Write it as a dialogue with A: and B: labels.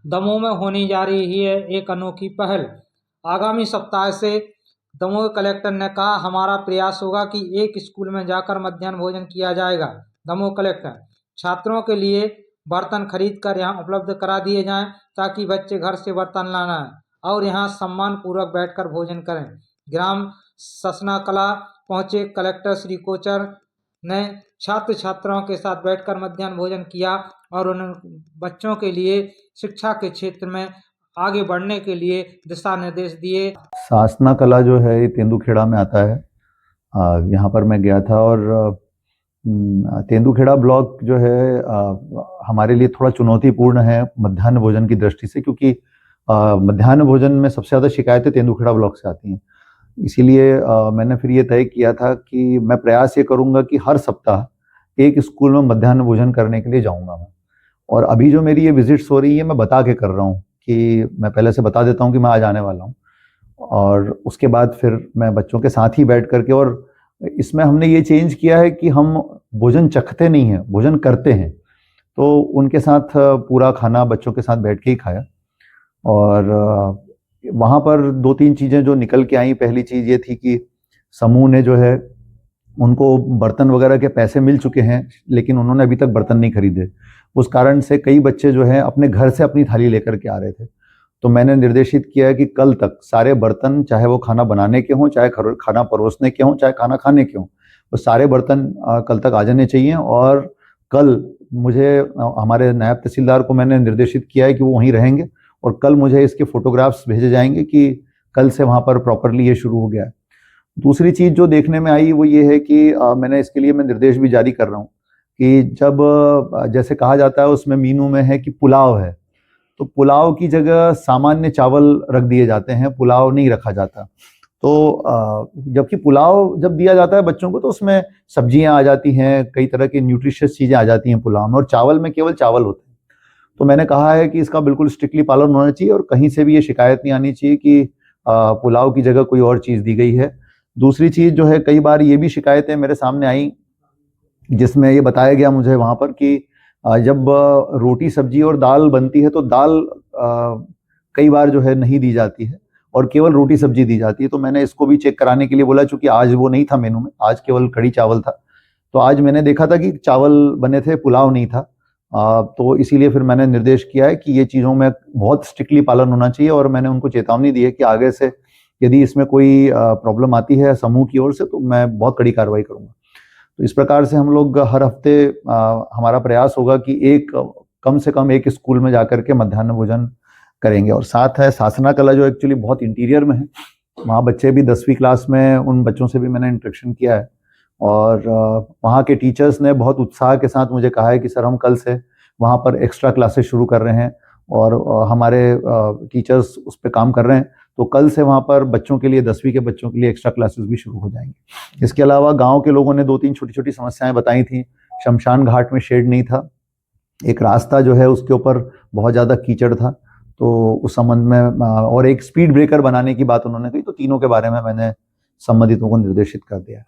A: दमोह में होने जा रही है एक अनोखी पहल। आगामी सप्ताह से दमोह कलेक्टर ने कहा, हमारा प्रयास होगा कि एक स्कूल में जाकर मध्याह्न भोजन किया जाएगा। दमोह कलेक्टर, छात्रों के लिए बर्तन खरीद कर यहाँ उपलब्ध करा दिए जाएं ताकि बच्चे घर से बर्तन लाना है और यहाँ सम्मान पूर्वक बैठकर भोजन करें। ग्राम ससना कला पहुंचे कलेक्टर श्री कोचर ने छात्र छात्राओं के साथ बैठकर मध्याह्न भोजन किया और उन बच्चों के लिए शिक्षा के क्षेत्र में आगे बढ़ने के लिए दिशा निर्देश दिए।
B: सासना कला जो है ये तेंदुखेड़ा में आता है। यहाँ पर मैं गया था और तेंदुखेड़ा ब्लॉक जो है हमारे लिए थोड़ा चुनौतीपूर्ण है मध्याह्न भोजन की दृष्टि से, क्योंकि मध्याह्न भोजन में सबसे ज़्यादा शिकायतें तेंदुखेड़ा ब्लॉक से आती हैं। इसीलिए मैंने फिर ये तय किया था कि मैं प्रयास ये करूँगा कि हर सप्ताह एक स्कूल में मध्याह्न भोजन करने के लिए जाऊँगा मैं। और अभी जो मेरी ये विजिट्स हो रही है मैं बता के कर रहा हूँ कि मैं पहले से बता देता हूँ कि मैं आज आने वाला हूँ, और उसके बाद फिर मैं बच्चों के साथ ही बैठ करके, और इसमें हमने ये चेंज किया है कि हम भोजन चखते नहीं हैं, भोजन करते हैं। तो उनके साथ पूरा खाना बच्चों के साथ बैठ के ही खाया। और वहाँ पर 2-3 चीज़ें जो निकल के आई, पहली चीज़ ये थी कि समूह ने जो है उनको बर्तन वगैरह के पैसे मिल चुके हैं, लेकिन उन्होंने अभी तक बर्तन नहीं खरीदे। उस कारण से कई बच्चे जो हैं अपने घर से अपनी थाली लेकर के आ रहे थे। तो मैंने निर्देशित किया है कि कल तक सारे बर्तन, चाहे वो खाना बनाने के हों, चाहे खाना परोसने के हों, चाहे खाना खाने के हों, वो सारे बर्तन कल तक आ जाने चाहिए। और कल मुझे हमारे नायब तहसीलदार को मैंने निर्देशित किया है कि वो वहीं रहेंगे, और कल मुझे इसके फोटोग्राफ्स भेजे जाएंगे कि कल से वहाँ पर प्रॉपरली ये शुरू हो गया है। दूसरी चीज़ जो देखने में आई वो ये है कि मैंने इसके लिए मैं निर्देश भी जारी कर रहा हूँ कि जब जैसे कहा जाता है उसमें मीनू में है कि पुलाव है, तो पुलाव की जगह सामान्य चावल रख दिए जाते हैं, पुलाव नहीं रखा जाता। तो जबकि पुलाव जब दिया जाता है बच्चों को तो उसमें सब्जियां आ जाती हैं, कई तरह की न्यूट्रिशियस चीज़ें आ जाती हैं पुलाव में, और चावल में केवल चावल होते हैं। तो मैंने कहा है कि इसका बिल्कुल स्ट्रिक्टली पालन होना चाहिए और कहीं से भी ये शिकायत नहीं आनी चाहिए कि पुलाव की जगह कोई और चीज़ दी गई है। दूसरी चीज़ जो है, कई बार ये भी शिकायतें मेरे सामने आई जिसमें ये बताया गया मुझे वहाँ पर कि जब रोटी सब्जी और दाल बनती है तो दाल कई बार जो है नहीं दी जाती है और केवल रोटी सब्जी दी जाती है। तो मैंने इसको भी चेक कराने के लिए बोला, चूंकि आज वो नहीं था मेनू में, आज केवल कढ़ी चावल था। तो आज मैंने देखा था कि चावल बने थे, पुलाव नहीं था। तो इसीलिए फिर मैंने निर्देश किया है कि ये चीज़ों में बहुत स्ट्रिक्टली पालन होना चाहिए, और मैंने उनको चेतावनी दी है कि आगे से यदि इसमें कोई प्रॉब्लम आती है समूह की ओर से तो मैं बहुत कड़ी कार्रवाई करूंगा। तो इस प्रकार से हम लोग हर हफ्ते हमारा प्रयास होगा कि कम से कम एक स्कूल में जाकर के मध्याह्न भोजन करेंगे। और साथ है सासना कला जो एक्चुअली बहुत इंटीरियर में है, वहाँ बच्चे भी 10वीं क्लास में, उन बच्चों से भी मैंने इंटरेक्शन किया है, और वहाँ के टीचर्स ने बहुत उत्साह के साथ मुझे कहा है कि सर हम कल से वहाँ पर एक्स्ट्रा क्लासेस शुरू कर रहे हैं, और हमारे टीचर्स उस पर काम कर रहे हैं। तो कल से वहाँ पर बच्चों के लिए, 10वीं के बच्चों के लिए एक्स्ट्रा क्लासेस भी शुरू हो जाएंगी। इसके अलावा गांव के लोगों ने 2-3 छोटी छोटी समस्याएं बताई थी। शमशान घाट में शेड नहीं था, एक रास्ता जो है उसके ऊपर बहुत ज़्यादा कीचड़ था, तो उस संबंध में, और एक स्पीड ब्रेकर बनाने की बात उन्होंने कही। तो तीनों के बारे में मैंने संबंधितों को निर्देशित कर दिया।